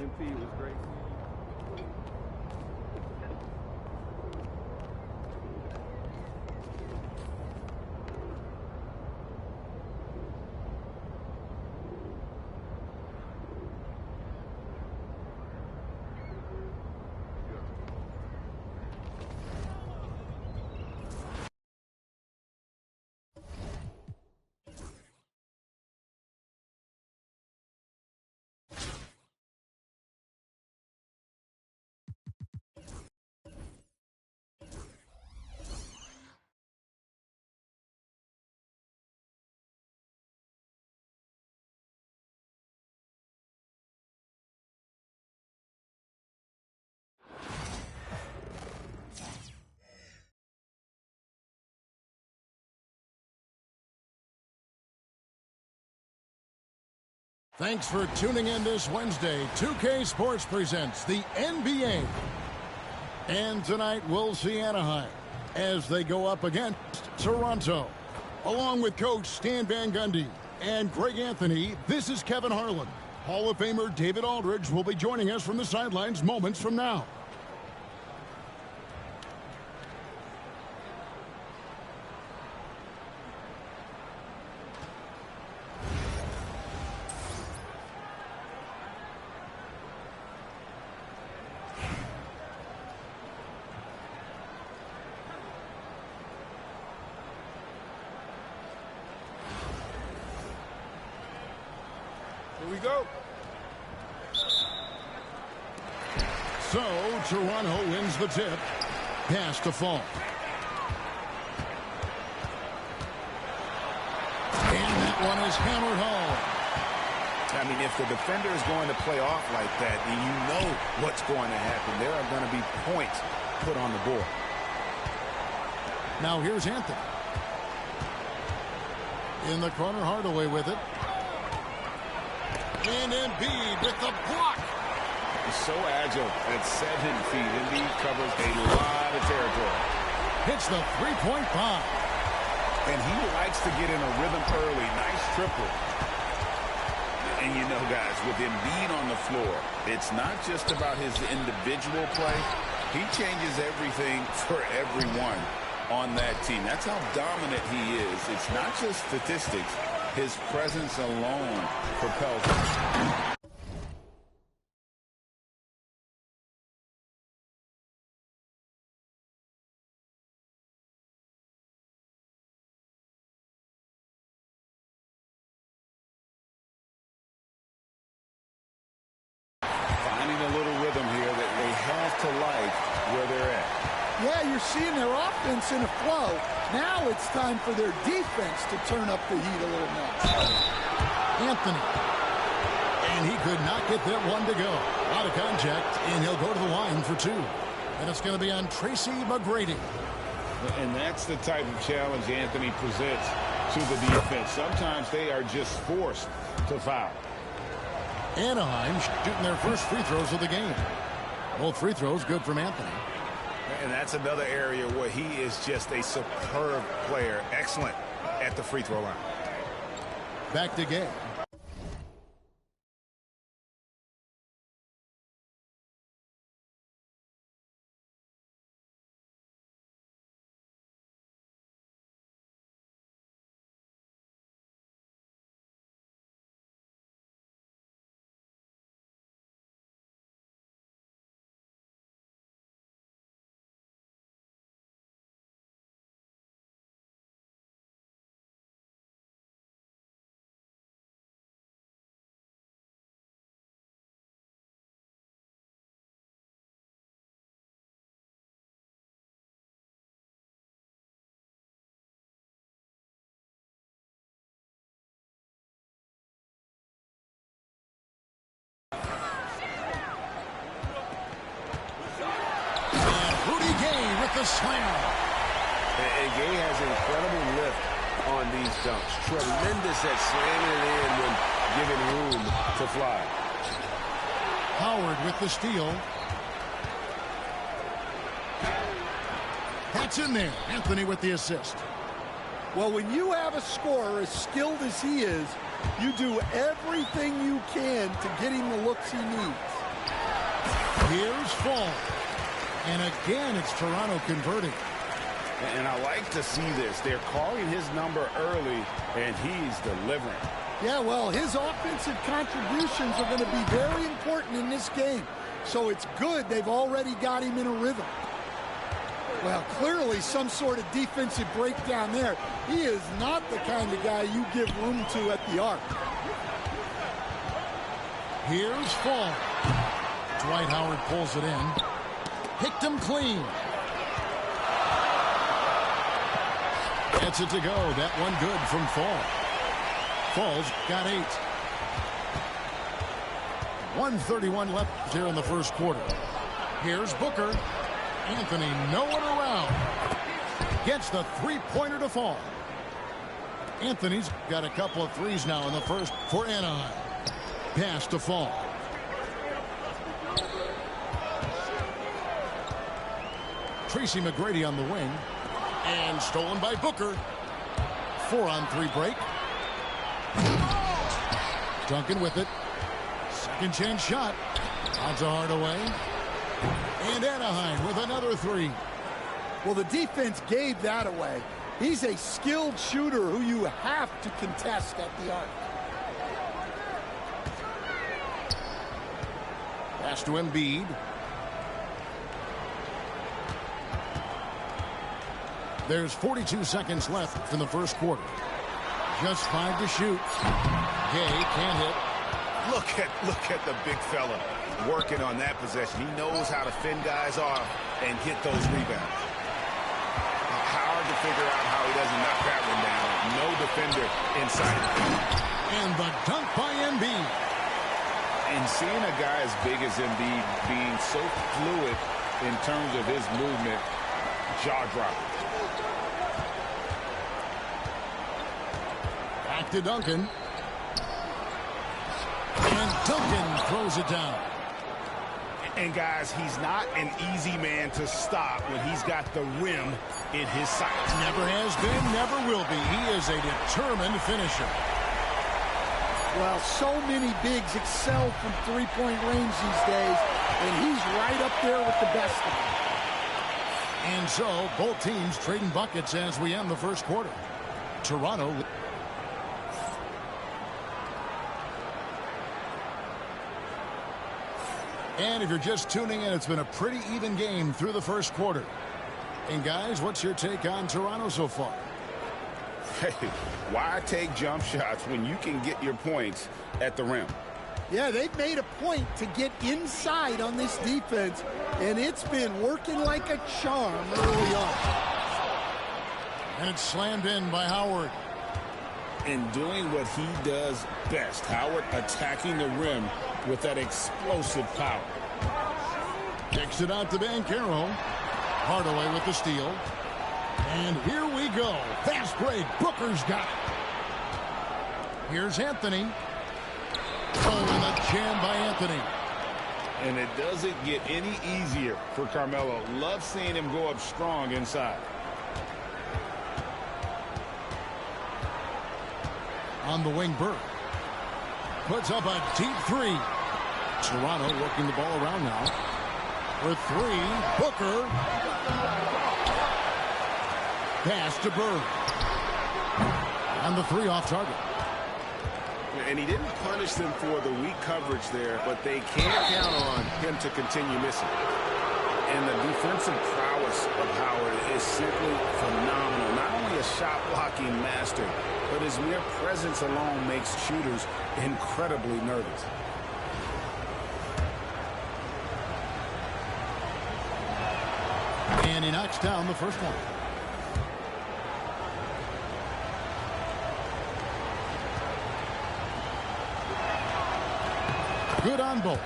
MP, it was great seeing you. Thanks for tuning in this Wednesday. 2K Sports presents the NBA. And tonight we'll see Anaheim as they go up against Toronto. Along with Coach Stan Van Gundy and Greg Anthony, this is Kevin Harlan. Hall of Famer David Aldridge will be joining us from the sidelines moments from now. Here we go. So, Toronto wins the tip. Pass to Fall. And that one is hammered home. I mean, if the defender is going to play off like that, then you know what's going to happen. There are going to be points put on the board. Now here's Anthony. In the corner, Hardaway with it. And Embiid with the block. He's so agile at 7 feet. Embiid covers a lot of territory. Hits the three-point bomb. And he likes to get in a rhythm early. Nice triple. And you know, guys, with Embiid on the floor, it's not just about his individual play. He changes everything for everyone on that team. That's how dominant he is. It's not just statistics. His presence alone propels him. Finding a little rhythm here that they have to like where they're at. Yeah, you're seeing their offense in a flow. Now it's time for their defense to turn up the heat a little more. Anthony. And he could not get that one to go. Out of contact, and he'll go to the line for 2. And it's going to be on Tracy McGrady. And that's the type of challenge Anthony presents to the defense. Sometimes they are just forced to foul. Anaheim shooting their first free throws of the game. Both free throws good from Anthony. And that's another area where he is just a superb player. Excellent at the free throw line. Back to Gay. The slam. And Gay has an incredible lift on these dunks. Tremendous at slamming it in when given room to fly. Howard with the steal. That's in there. Anthony with the assist. Well, when you have a scorer as skilled as he is, you do everything you can to get him the looks he needs. Here's Fall. And again, it's Toronto converting. And I like to see this. They're calling his number early, and he's delivering. Yeah, well, his offensive contributions are going to be very important in this game. So it's good they've already got him in a rhythm. Well, clearly some sort of defensive breakdown there. He is not the kind of guy you give room to at the arc. Here's Fall. Dwight Howard pulls it in. Picked him clean. Gets it to go. That one good from Fall. Fall's got 8. 1:31 left here in the first quarter. Here's Booker. Anthony nowhere around. Gets the three-pointer to Fall. Anthony's got a couple of threes now in the first for Anaheim. Pass to Fall. Tracy McGrady on the wing. And stolen by Booker. 4-on-3 break. Duncan with it. Second chance shot. Odds are hard away. And Anaheim with another 3. Well, the defense gave that away. He's a skilled shooter who you have to contest at the arc. Pass to Embiid. There's 42 seconds left in the first quarter. Just 5 to shoot. Gay can't hit. Look at the big fella working on that possession. He knows how to fend guys off and get those rebounds. Hard to figure out how he doesn't knock that one down. No defender inside. And the dunk by Embiid. And seeing a guy as big as Embiid being so fluid in terms of his movement, jaw-dropping. Back to Duncan. And Duncan throws it down. And guys, he's not an easy man to stop when he's got the rim in his sights. Never has been, never will be. He is a determined finisher. Well, so many bigs excel from three-point range these days, and he's right up there with the best of them. And so, both teams trading buckets as we end the first quarter. Toronto. And if you're just tuning in, it's been a pretty even game through the first quarter. And guys, what's your take on Toronto so far? Hey, why take jump shots when you can get your points at the rim? Yeah, they've made a point to get inside on this defense, and it's been working like a charm early on. And it's slammed in by Howard. And doing what he does best, Howard attacking the rim with that explosive power. Kicks it out to Banchero. Hardaway with the steal. And here we go. Fast break. Booker's got it. Here's Anthony. Oh, and a jam by Anthony. And it doesn't get any easier for Carmelo. Love seeing him go up strong inside. On the wing, Burke. Puts up a deep 3. Toronto working the ball around now. For 3, Booker. Pass to Bird. And the 3 off target. And he didn't punish them for the weak coverage there, but they can't count on him to continue missing. And the defensive prowess of Howard is simply phenomenal. Not only a shot-blocking master, but his mere presence alone makes shooters incredibly nervous. And he knocks down the first one. Good on both.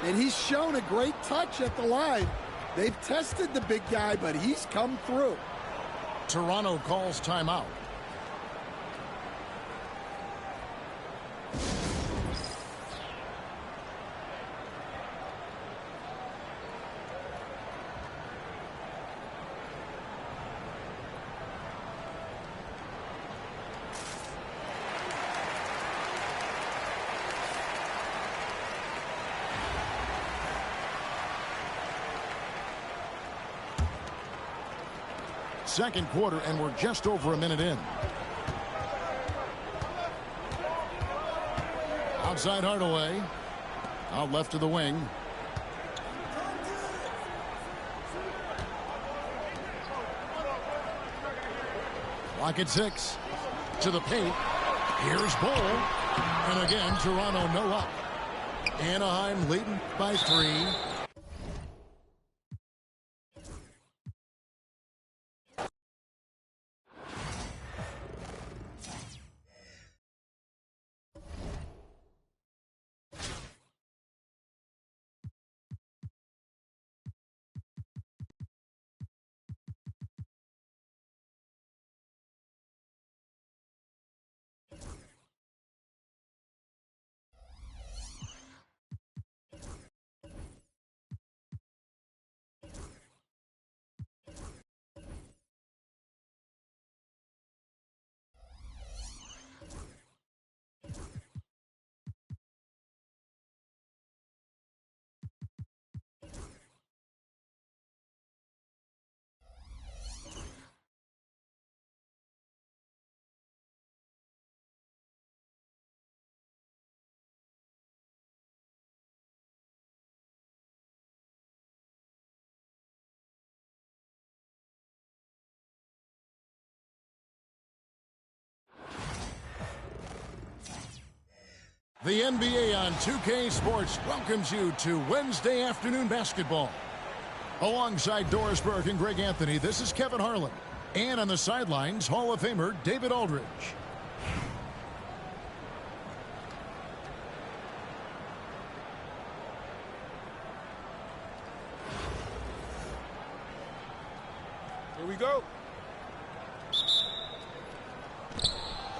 And he's shown a great touch at the line. They've tested the big guy, but he's come through. Toronto calls timeout. second quarter, and we're just over a minute in. Outside Hardaway. Out left to the wing. Clock at 6. To the paint. Here's Bull. And again, Toronto no up. Anaheim leading by 3. The NBA on 2K Sports welcomes you to Wednesday afternoon basketball. Alongside Doris Burke and Greg Anthony, this is Kevin Harlan. And on the sidelines, Hall of Famer David Aldridge. Here we go.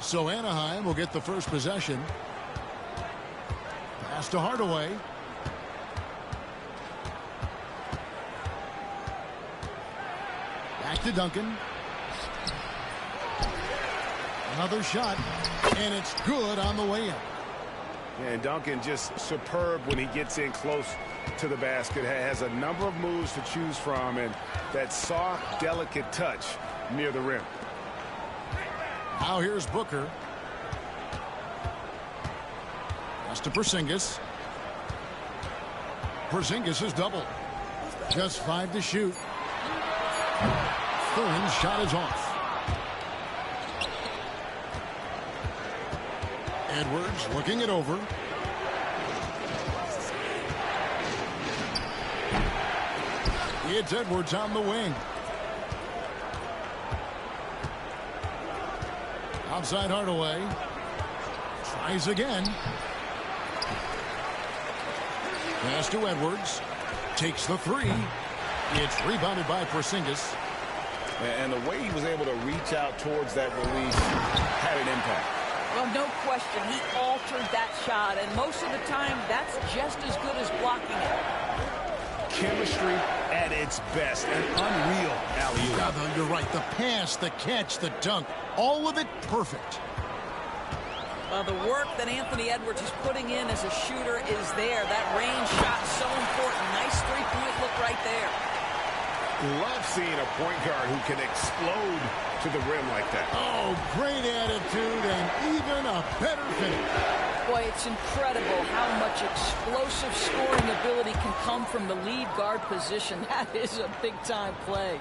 So Anaheim will get the first possession. Pass to Hardaway. Back to Duncan. Another shot, and it's good on the way in. Yeah, and Duncan just superb when he gets in close to the basket. Has a number of moves to choose from, and that soft, delicate touch near the rim. Now here's Booker. Pass to Porzingis. Porzingis is double. Just 5 to shoot. Thorn's shot is off. Edwards looking it over. It's Edwards on the wing. Outside Hardaway. Tries again. Pass to Edwards. Takes the 3. It's rebounded by Porzingis. And the way he was able to reach out towards that release had an impact. Well, no question. He altered that shot, and most of the time, that's just as good as blocking it. Chemistry at its best. An unreal alley-oop. Yeah, you're right. The pass, the catch, the dunk, all of it perfect. The work that Anthony Edwards is putting in as a shooter is there. That range shot so important. Nice three-point look right there. Love seeing a point guard who can explode to the rim like that. Oh, great attitude and even a better finish. Boy, it's incredible how much explosive scoring ability can come from the lead guard position. That is a big-time play.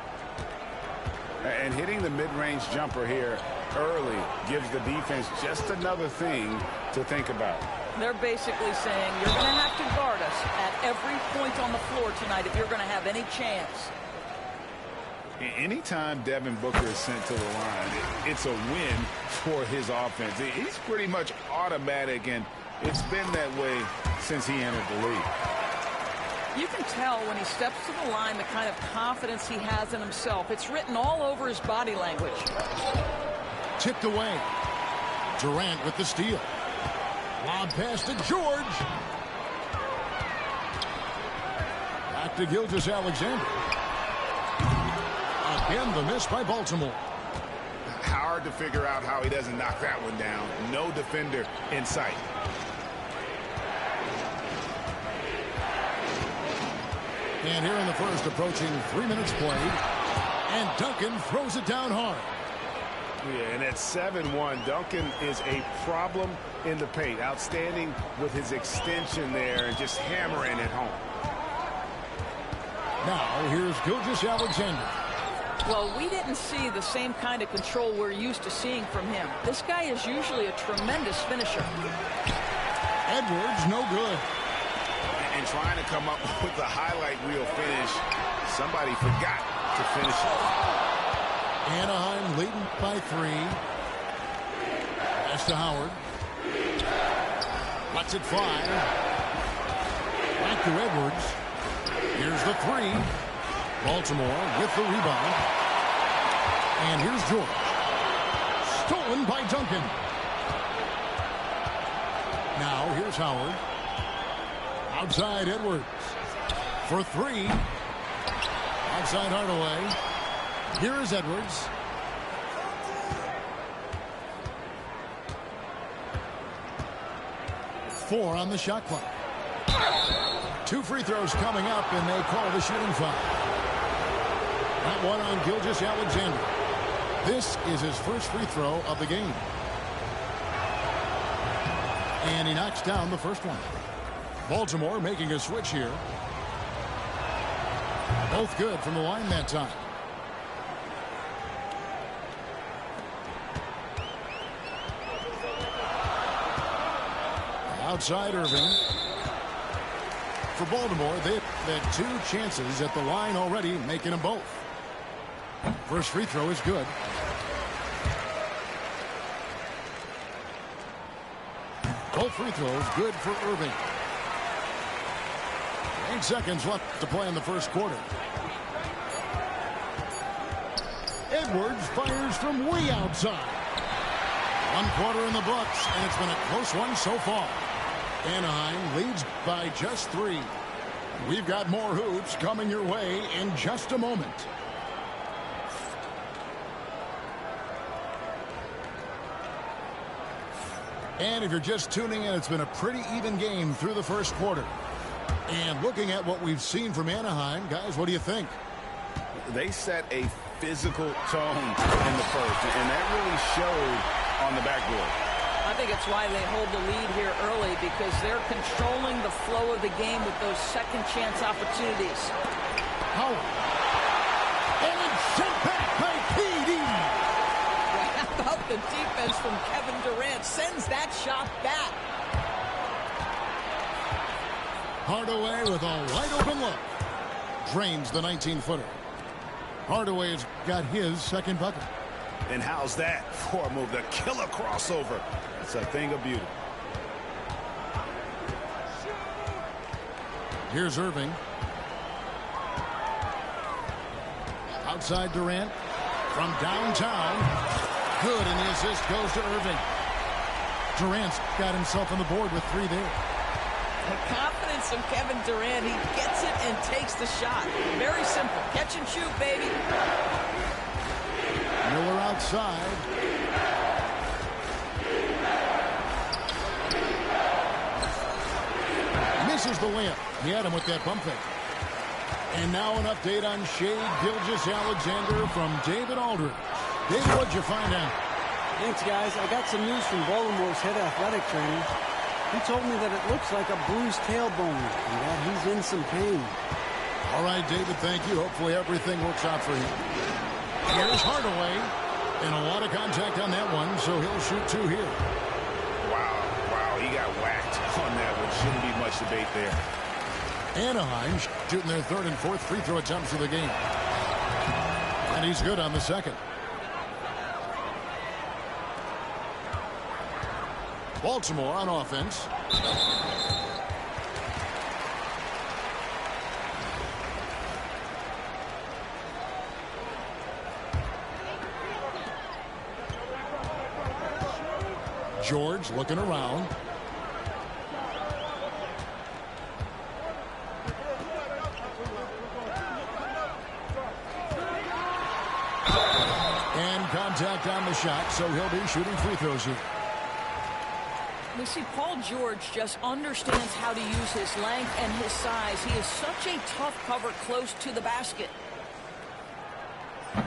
And hitting the mid-range jumper here early gives the defense just another thing to think about. They're basically saying, you're going to have to guard us at every point on the floor tonight if you're going to have any chance. Anytime Devin Booker is sent to the line, it's a win for his offense. He's pretty much automatic, and it's been that way since he entered the league. You can tell when he steps to the line the kind of confidence he has in himself. It's written all over his body language. Tipped away. Durant with the steal. Lob pass to George. Back to Gilgeous-Alexander. Again, the miss by Baltimore. Hard to figure out how he doesn't knock that one down. No defender in sight. And here in the first, approaching 3 minutes played. And Duncan throws it down hard. Yeah, and at 7-1, Duncan is a problem in the paint. Outstanding with his extension there and just hammering it home. Now here's Gilgeous-Alexander. Well, we didn't see the same kind of control we're used to seeing from him. This guy is usually a tremendous finisher. Edwards, no good. And trying to come up with the highlight reel finish, somebody forgot to finish it. Anaheim leading by 3. Pass to Howard. Lets it fly. Back to Edwards. Here's the 3. Baltimore with the rebound. And here's George. Stolen by Duncan. Now here's Howard. Outside Edwards. For 3. Outside Hardaway. Here is Edwards. Four on the shot clock. 2 free throws coming up, and they call the shooting foul. That one on Gilgeous-Alexander. This is his first free throw of the game. And he knocks down the first one. Baltimore making a switch here. Both good from the line that time. Outside Irving. For Baltimore, they've had 2 chances at the line already, making them both. First free throw is good. Both free throws good for Irving. 8 seconds left to play in the first quarter. Edwards fires from way outside. 1 quarter in the books, and it's been a close one so far. Anaheim leads by just 3. We've got more hoops coming your way in just a moment. And if you're just tuning in, it's been a pretty even game through the first quarter. And looking at what we've seen from Anaheim, guys, what do you think? They set a physical tone in the first, and that really showed on the backboard. I think it's why they hold the lead here early, because they're controlling the flow of the game with those second chance opportunities. Howard. And it's sent back by PD. How about the defense from Kevin Durant? Sends that shot back. Hardaway with a wide open look. Drains the 19-footer. Hardaway has got his second bucket. And how's that for a move? The killer crossover. It's a thing of beauty. Here's Irving. Outside Durant. From downtown. Good, and the assist goes to Irving. Durant's got himself on the board with 3 there. The confidence of Kevin Durant. He gets it and takes the shot. Very simple. Catch and shoot, baby. Miller outside. Misses the layup. He had him with that bump fake. And now an update on Shai Gilgeous-Alexander from David Aldridge. David, what'd you find out? Thanks, guys. I got some news from Baltimore's head athletic trainer. He told me that it looks like a bruised tailbone and that he's in some pain. All right, David, thank you. Hopefully everything works out for him. Here's Hardaway. And a lot of contact on that one, so he'll shoot 2 here. Wow, he got whacked on that one. Shouldn't be much debate there. Anaheim shooting their 3rd and 4th free throw attempts of the game. And he's good on the second. Baltimore on offense. George looking around. And contact on the shot, so he'll be shooting free throws here. We see Paul George just understands how to use his length and his size. He is such a tough cover close to the basket.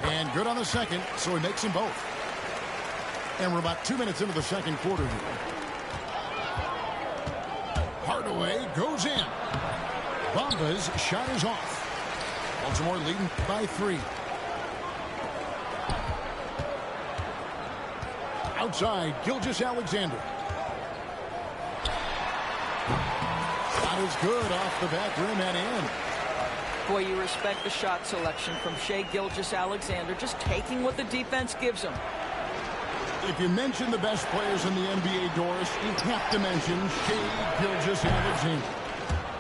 And good on the second, so he makes them both. And we're about 2 minutes into the second quarter here. Hardaway goes in. Bamba's shot is off. Baltimore leading by 3. Outside, Gilgeous-Alexander. Shot is good off the back rim and in. Boy, you respect the shot selection from Shai Gilgeous-Alexander, just taking what the defense gives him. If you mention the best players in the NBA, Doris, you have to mention Shai Gilgeous-Alexander.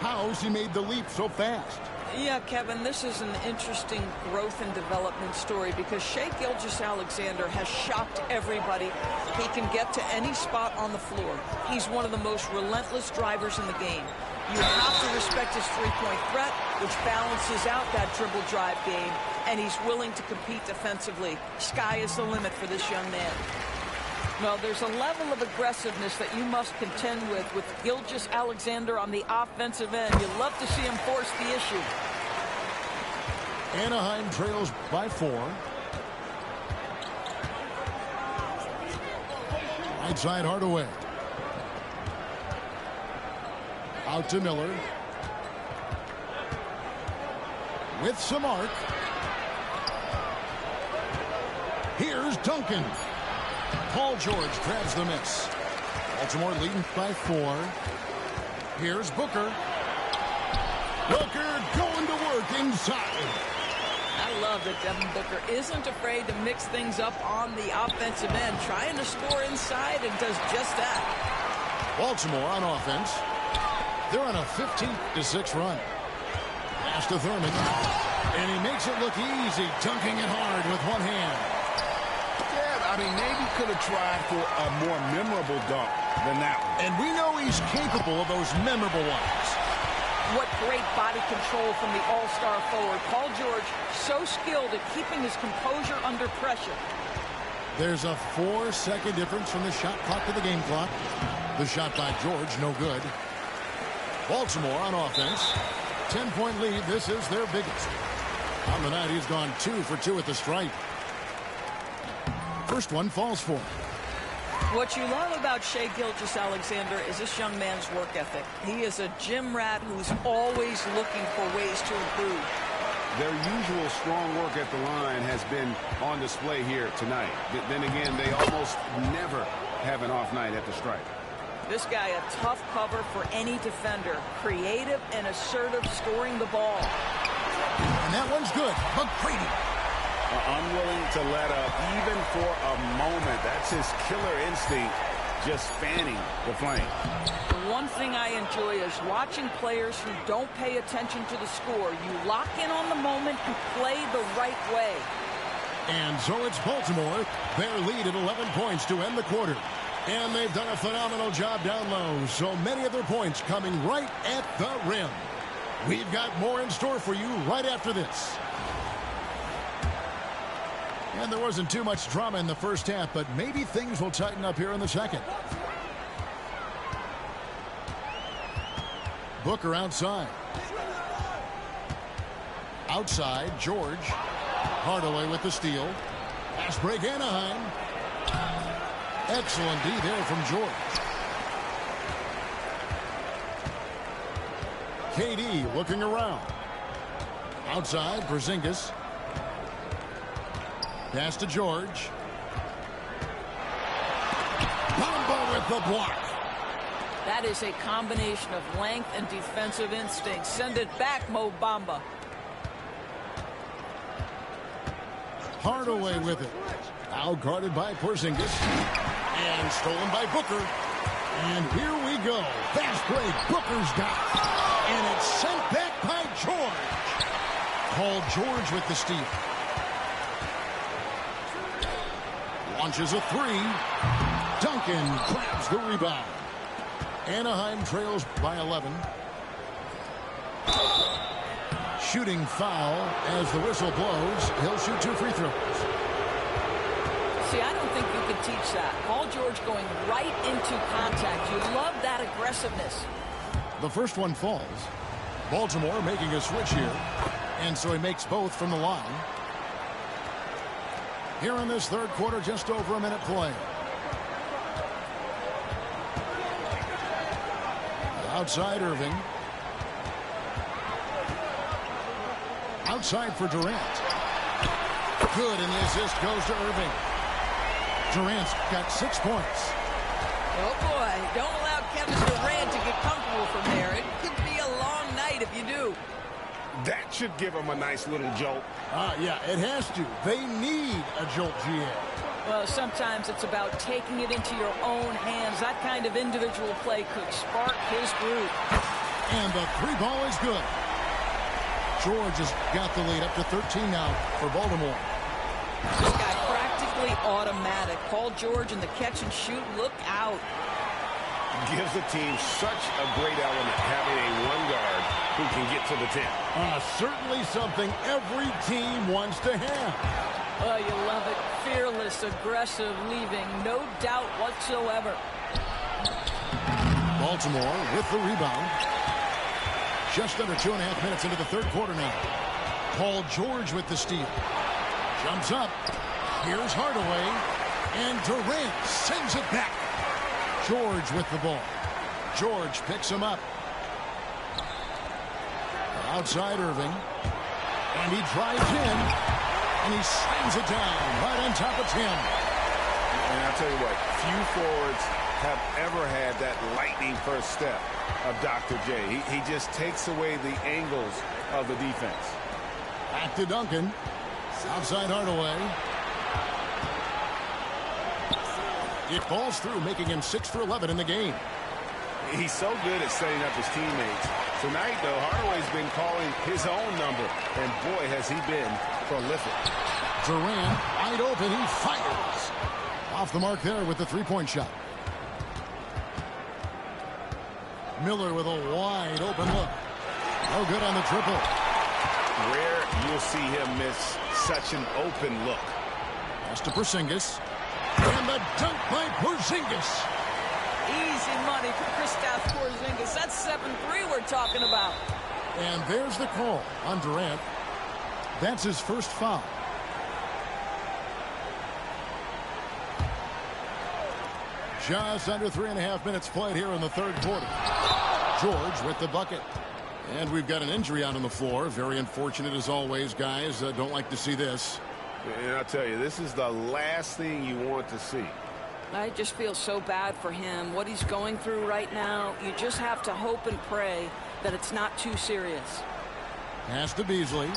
How's he made the leap so fast? Yeah, Kevin, this is an interesting growth and development story because Shai Gilgeous-Alexander has shocked everybody. He can get to any spot on the floor. He's one of the most relentless drivers in the game. You have to respect his three-point threat, which balances out that dribble drive game, and he's willing to compete defensively. Sky is the limit for this young man. No, there's a level of aggressiveness that you must contend with Gilgeous-Alexander on the offensive end. You love to see him force the issue. Anaheim trails by 4. Right side, Hardaway. Out to Miller. With some arc. Here's Duncan. Paul George grabs the miss. Baltimore leading by 4. Here's Booker. Booker going to work inside. I love that Devin Booker isn't afraid to mix things up on the offensive end, trying to score inside, and does just that. Baltimore on offense. They're on a 15-6 run. Pass to Thurman. And he makes it look easy, dunking it hard with one hand. Yeah, I mean, maybe could have tried for a more memorable dunk than that one. And we know he's capable of those memorable ones. What great body control from the all-star forward. Paul George, so skilled at keeping his composure under pressure. There's a 4-second difference from the shot clock to the game clock. The shot by George, no good. Baltimore on offense. 10-point lead. This is their biggest. On the night, he's gone 2 for 2 at the stripe. First one falls for him. What you love about Shai Gilgeous-Alexander is this young man's work ethic. He is a gym rat who's always looking for ways to improve. Their usual strong work at the line has been on display here tonight. Then again, they almost never have an off night at the stripe. This guy, a tough cover for any defender. Creative and assertive scoring the ball. And that one's good. McGrady. Unwilling to let up even for a moment. That's his killer instinct, just fanning the flame. The one thing I enjoy is watching players who don't pay attention to the score. You lock in on the moment and play the right way. And so it's Baltimore. Their lead at 11 points to end the quarter. And they've done a phenomenal job down low. So many of their points coming right at the rim. We've got more in store for you right after this. And there wasn't too much drama in the first half, but maybe things will tighten up here in the second. Booker outside. Outside, George. Hardaway with the steal. Pass break, Anaheim. Excellent D there from George. KD looking around. Outside, Porzingis. Pass to George. Bamba with the block. That is a combination of length and defensive instinct. Send it back, Mo Bamba. Hardaway with it. Out guarded by Porzingis. And stolen by Booker. And here we go. Fast break. Booker's got it. And it's sent back by George. Paul George with the steal. Launches a 3. Duncan grabs the rebound. Anaheim trails by 11. Shooting foul as the whistle blows. He'll shoot 2 free throws. See, I don't think you can teach that. Paul George going right into contact. You love that aggressiveness. The first one falls. Baltimore making a switch here. And so he makes both from the line. Here in this third quarter, just over a minute play. Outside Irving. Outside for Durant. Good, and the assist goes to Irving. Durant's got 6 points. Oh, boy. Don't allow Kevin Durant to get comfortable from there. It could be a long night if you do. That should give him a nice little jolt. Yeah, it has to. They need a jolt, GA. Well, sometimes it's about taking it into your own hands. That kind of individual play could spark his group. And the three ball is good. George has got the lead up to 13 now for Baltimore. This guy practically automatic. Paul George in the catch and shoot. Look out. Gives the team such a great element having a one guard who can get to the 10. Certainly something every team wants to have. Oh, you love it. Fearless, aggressive, leaving no doubt whatsoever. Baltimore with the rebound. Just under 2.5 minutes into the third quarter now. Paul George with the steal. Jumps up. Here's Hardaway. And Durant sends it back. George with the ball. George picks him up. Outside Irving. And he drives in. And he slams it down right on top of Tim. And I'll tell you what, few forwards have ever had that lightning first step of Dr. J. He just takes away the angles of the defense. Back to Duncan. Outside Hardaway. It falls through, making him 6 for 11 in the game. He's so good at setting up his teammates. Tonight, though, Hardaway's been calling his own number, and boy, has he been prolific. Durant, wide open, he fires. Off the mark there with the three-point shot. Miller with a wide open look. No good on the triple. Rare you'll see him miss such an open look. Pass to Porzingis. And the dunk by Porzingis. Easy money for Kristaps Porzingis. That's 7-3 we're talking about. And there's the call on Durant. That's his first foul. Just under 3.5 minutes played here in the third quarter. George with the bucket. And we've got an injury out on the floor. Very unfortunate as always, guys. Don't like to see this. And I'll tell you, this is the last thing you want to see. I just feel so bad for him. What he's going through right now, you just have to hope and pray that it's not too serious. Pass to Beasley.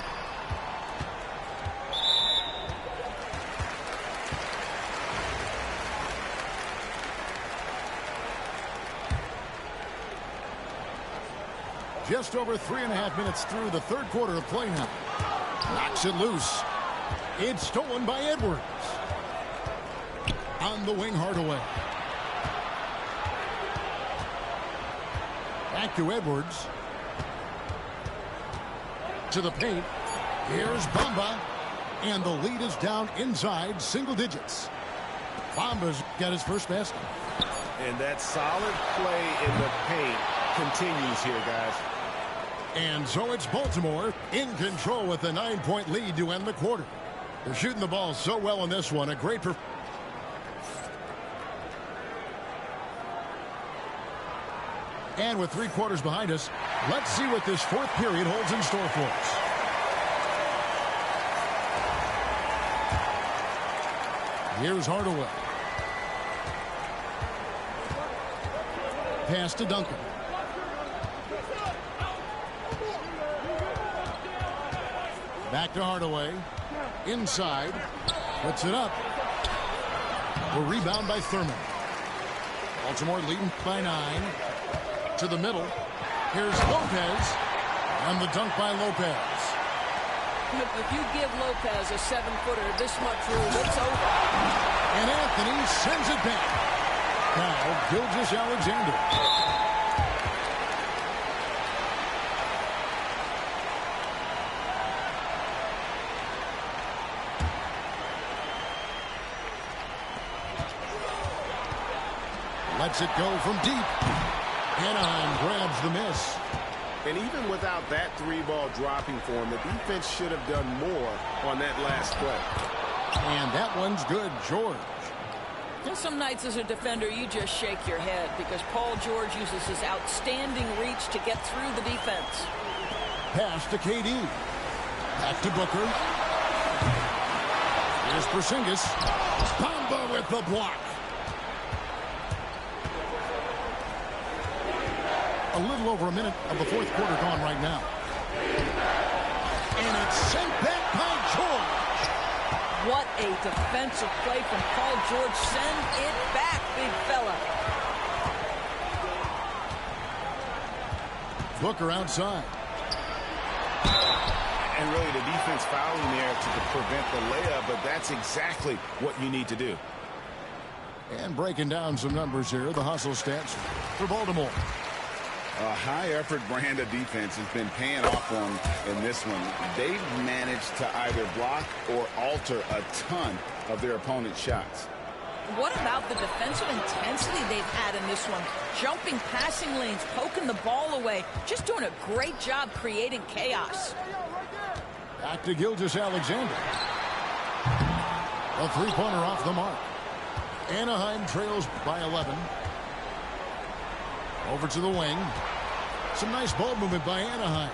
Just over 3.5 minutes through the third quarter of play now. Knocks it loose. It's stolen by Edwards. On the wing, Hardaway. Back to Edwards. To the paint. Here's Bamba. And the lead is down inside single digits. Bamba's got his first basket. And that solid play in the paint continues here, guys. And so it's Baltimore in control with a 9-point lead to end the quarter. They're shooting the ball so well in this one. A great performance. And with 3 quarters behind us, let's see what this fourth period holds in store for us. Here's Hardaway. Pass to Duncan. Back to Hardaway. Inside. Puts it up. The rebound by Thurman. Baltimore leading by 9. To the middle. Here's Lopez. And the dunk by Lopez. If you give Lopez a 7-footer this much room, it's over. And Anthony sends it back. Now, Gilgeous-Alexander. Lets it go from deep. Anaheim grabs the miss. And even without that 3-ball dropping for him, the defense should have done more on that last play. And that one's good, George. And some nights as a defender, you just shake your head because Paul George uses his outstanding reach to get through the defense. Pass to KD. Back to Booker. Here's Porzingis. Bamba with the block. A little over a minute of the fourth quarter gone right now. And it's sent back by George. What a defensive play from Paul George. Send it back, big fella. Booker outside. And really the defense fouling there to prevent the layup, but that's exactly what you need to do. And breaking down some numbers here, the hustle stats for Baltimore. A high-effort brand of defense has been paying off on in this one. They've managed to either block or alter a ton of their opponent's shots. What about the defensive intensity they've had in this one? Jumping passing lanes, poking the ball away, just doing a great job creating chaos. Back to Gilgeous-Alexander. A three-pointer off the mark. Anaheim trails by 11. Over to the wing. Some nice ball movement by Anaheim.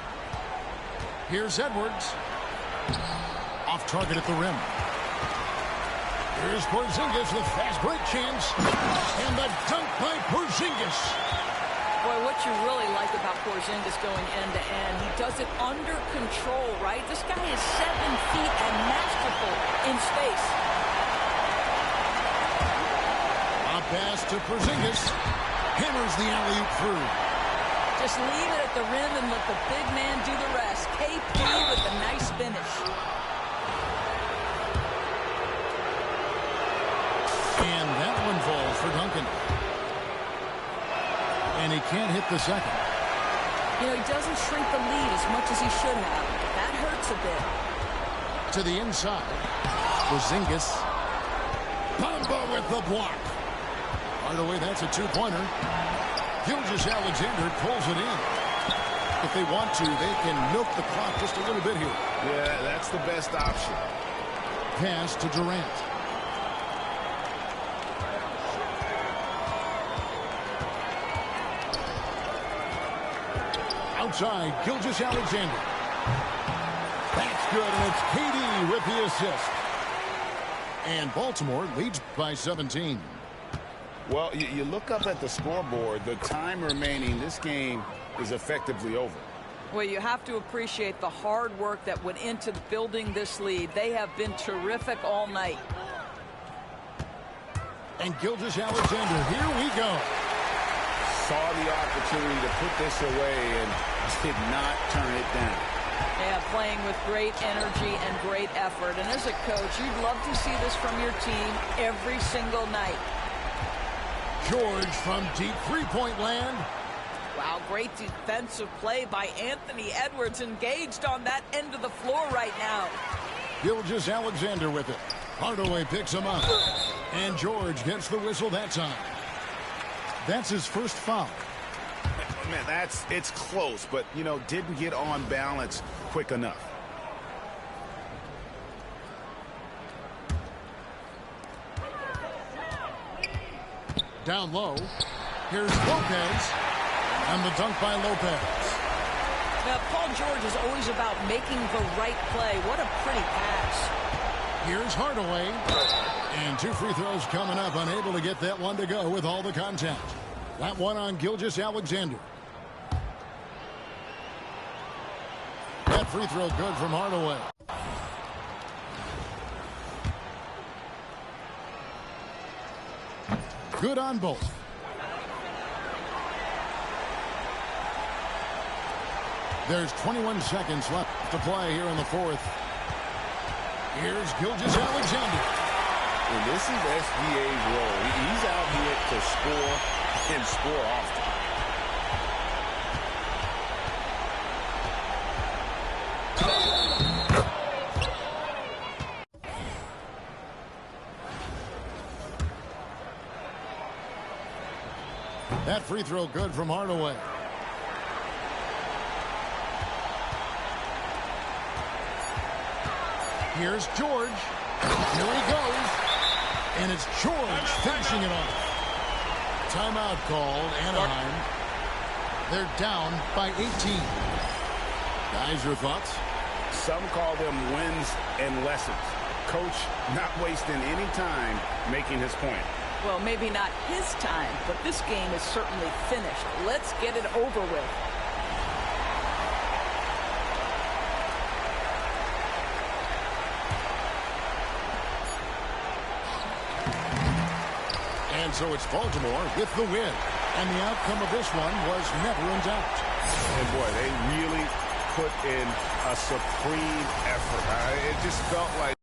Here's Edwards. Off target at the rim. Here's Porzingis with fast break chance. And the dunk by Porzingis. Boy, what you really like about Porzingis going end-to-end, he does it under control, right? This guy is 7 feet and masterful in space. A pass to Porzingis. Hammers the alley-oop through. Just leave it at the rim and let the big man do the rest. KP with a nice finish. And that one falls for Duncan. And he can't hit the second. You know, he doesn't shrink the lead as much as he should have. That hurts a bit. To the inside. Porzingis. Bamba with the block. Hardaway, that's a two-pointer. Gilgeous-Alexander pulls it in. If they want to, they can milk the clock just a little bit here. Yeah, that's the best option. Pass to Durant. Outside, Gilgeous-Alexander. That's good, and it's KD with the assist. And Baltimore leads by 17. Well, you look up at the scoreboard, the time remaining, this game is effectively over. Well, you have to appreciate the hard work that went into building this lead. They have been terrific all night. And Gilgeous-Alexander, here we go. Saw the opportunity to put this away and did not turn it down. Yeah, playing with great energy and great effort. And as a coach, you'd love to see this from your team every single night. George from deep three-point land. Wow, great defensive play by Anthony Edwards, engaged on that end of the floor right now. Gilgeous-Alexander with it. Hardaway picks him up. And George gets the whistle that time. That's his first foul. Man, it's close, but, you know, didn't get on balance quick enough. Down low. Here's Lopez. And the dunk by Lopez. Now, Paul George is always about making the right play. What a pretty pass. Here's Hardaway. And two free throws coming up. Unable to get that one to go with all the contact. That one on Gilgeous-Alexander. That free throw good from Hardaway. Good on both. There's 21 seconds left to play here in the fourth. Here's Gilgeous-Alexander. And this is SGA's role. He's out here to score and score often. That free throw good from Hardaway. Here's George. Here he goes. And it's George finishing it off. Timeout called, Anaheim. They're down by 18. Guys, your thoughts? Some call them wins and lessons. Coach not wasting any time making his point. Well, maybe not his time, but this game is certainly finished. Let's get it over with. And so it's Baltimore with the win. And the outcome of this one was never in doubt. And boy, they really put in a supreme effort. It just felt like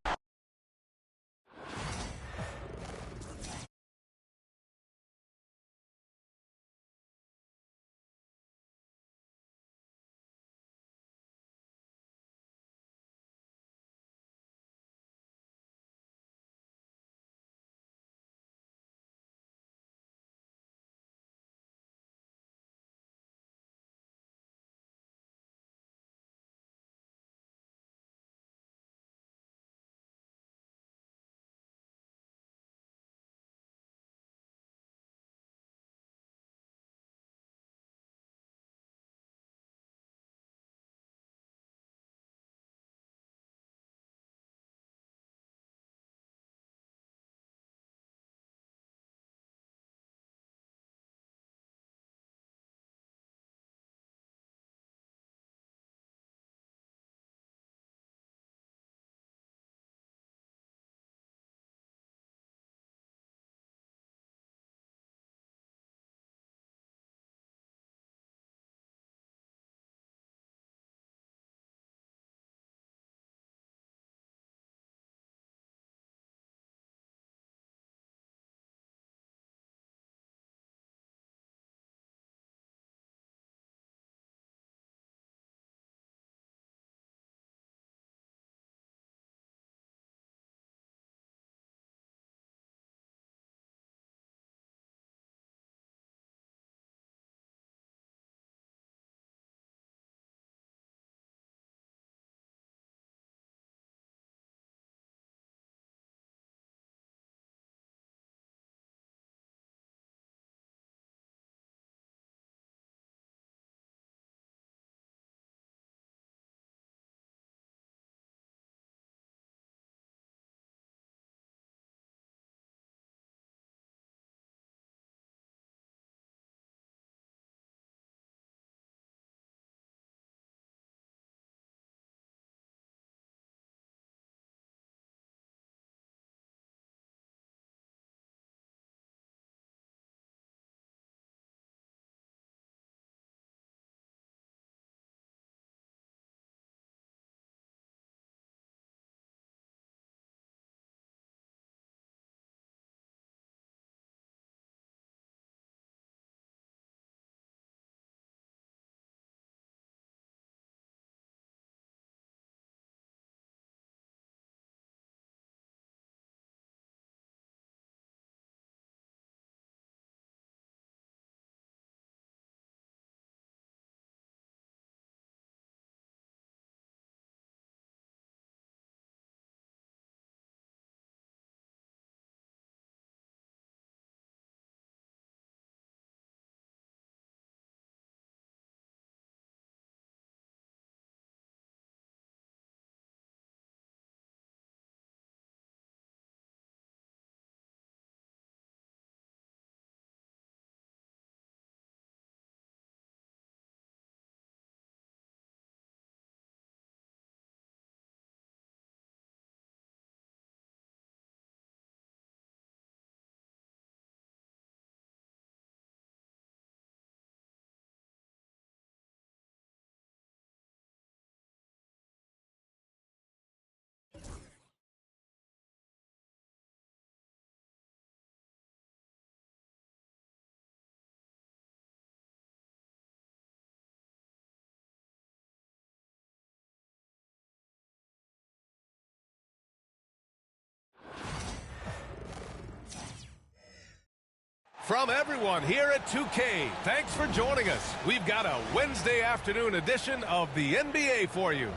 From everyone here at 2K, thanks for joining us. We've got a Wednesday afternoon edition of the NBA for you.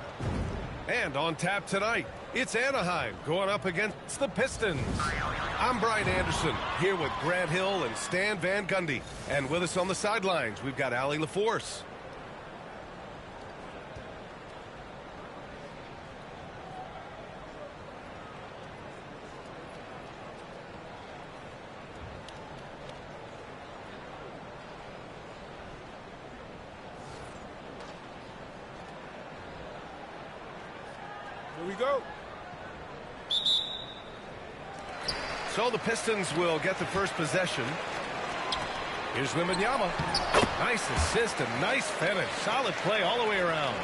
And on tap tonight, It's Anaheim going up against the Pistons. I'm Brian Anderson, here with Grant Hill and Stan Van Gundy. And with us on the sidelines, we've got Allie LaForce. Here we go. So the Pistons will get the first possession. Here's Wembanyama. Nice assist and nice finish. Solid play all the way around.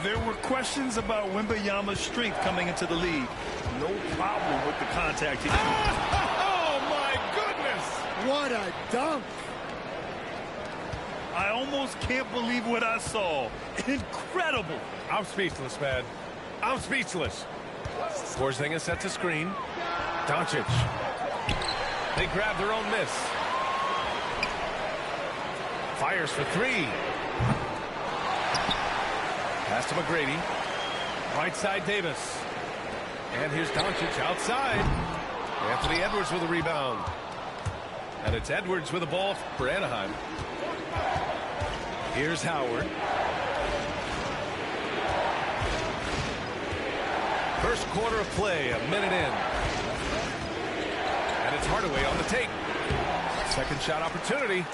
There were questions about Wembanyama's strength coming into the league. No problem with the contact. Oh, my goodness! What a dunk. I almost can't believe what I saw. Incredible. I'm speechless, man. I'm speechless. Porzingis sets a screen. Doncic. They grab their own miss. Fires for three. Pass to McGrady. Right side Davis. And here's Doncic outside. Anthony Edwards with a rebound. And it's Edwards with the ball for Anaheim. Here's Howard. First quarter of play, a minute in. And it's Hardaway on the take. Second shot opportunity.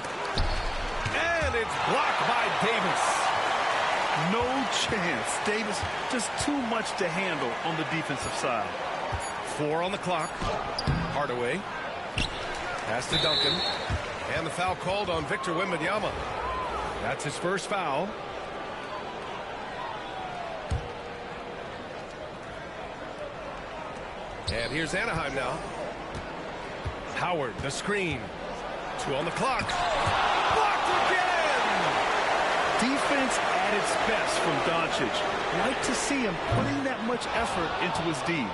And it's blocked by Davis. No chance. Davis just too much to handle on the defensive side. 4 on the clock. Hardaway. Pass to Duncan. And the foul called on Victor Wembanyama. That's his first foul. And here's Anaheim now. Howard, the screen. 2 on the clock. Blocked again! Defense at its best from Doncic. Like to see him putting that much effort into his D.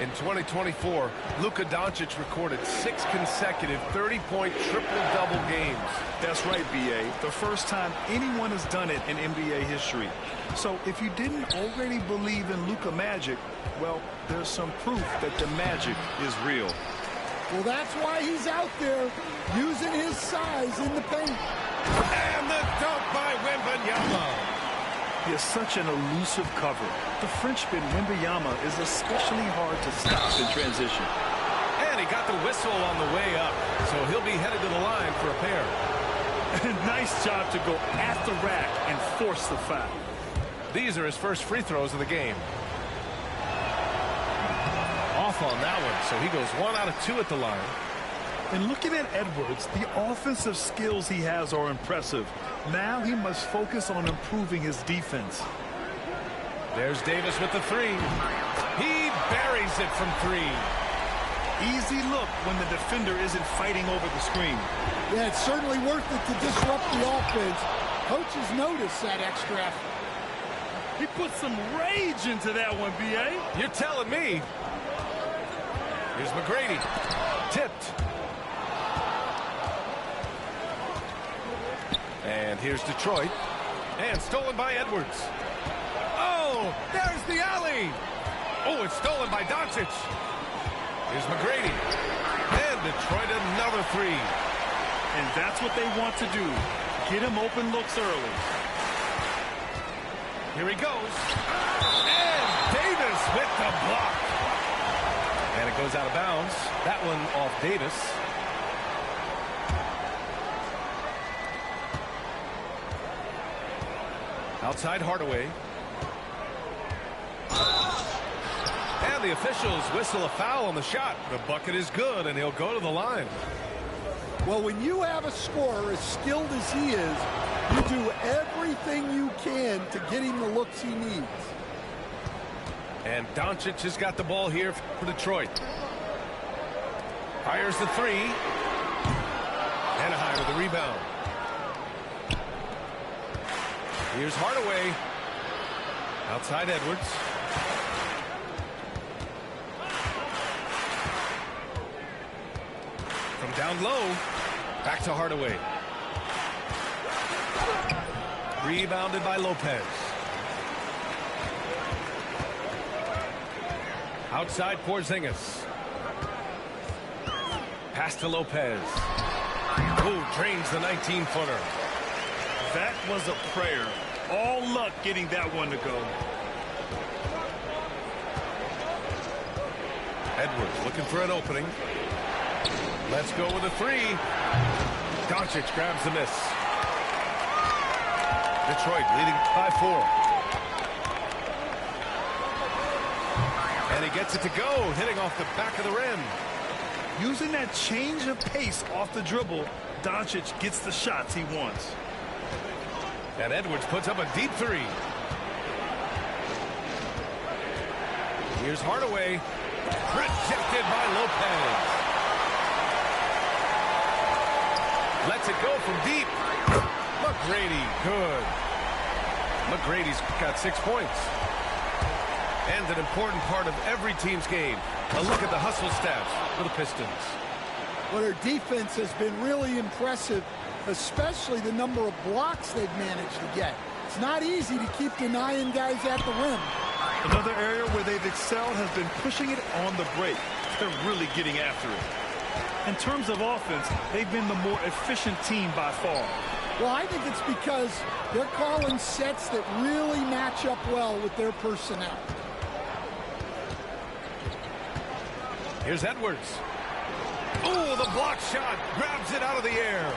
In 2024, Luka Doncic recorded 6 consecutive 30-point triple-double games. That's right, B.A. The first time anyone has done it in NBA history. So if you didn't already believe in Luka magic, well, there's some proof that the magic is real. Well, that's why he's out there using his size in the paint. And the dunk by Wembanyama. He has such an elusive cover. The Frenchman Wembanyama is especially hard to stop in transition. And he got the whistle on the way up, so he'll be headed to the line for a pair. Nice job to go at the rack and force the foul. These are his first free throws of the game. Off on that one, so he goes 1 out of 2 at the line. And looking at Edwards, the offensive skills he has are impressive. Now he must focus on improving his defense. There's Davis with the 3. He buries it from 3. Easy look when the defender isn't fighting over the screen. Yeah, it's certainly worth it to disrupt the offense. Coaches notice that extra effort. He put some rage into that one, B.A. You're telling me. Here's McGrady. Tipped. And here's Detroit. And stolen by Edwards. Oh, there's the alley. Oh, it's stolen by Doncic. Here's McGrady. And Detroit another 3. And that's what they want to do. Get him open looks early. Here he goes. And Davis with the block. And it goes out of bounds. That one off Davis. Outside Hardaway. And the officials whistle a foul on the shot. The bucket is good, and he'll go to the line. Well, when you have a scorer as skilled as he is, you do everything you can to get him the looks he needs. And Doncic has got the ball here for Detroit. Fires the 3. Anaheim with the rebound. Here's Hardaway. Outside Edwards. From down low, back to Hardaway. Rebounded by Lopez. Outside Porzingis. Pass to Lopez. Ooh, drains the 19-footer. That was a prayer. All luck getting that one to go. Edwards looking for an opening. Let's go with a three. Doncic grabs the miss. Detroit leading by 4. And he gets it to go, hitting off the back of the rim. Using that change of pace off the dribble, Doncic gets the shots he wants. And Edwards puts up a deep three. Here's Hardaway. Rejected by Lopez. Lets it go from deep. McGrady, good. McGrady's got 6 points. And an important part of every team's game. A look at the hustle stats for the Pistons. Well, their defense has been really impressive, especially the number of blocks they've managed to get. It's not easy to keep denying guys at the rim. Another area where they've excelled has been pushing it on the break. They're really getting after it. In terms of offense, they've been the more efficient team by far. Well, I think it's because they're calling sets that really match up well with their personnel. Here's Edwards. Oh, the block shot. Grabs it out of the air.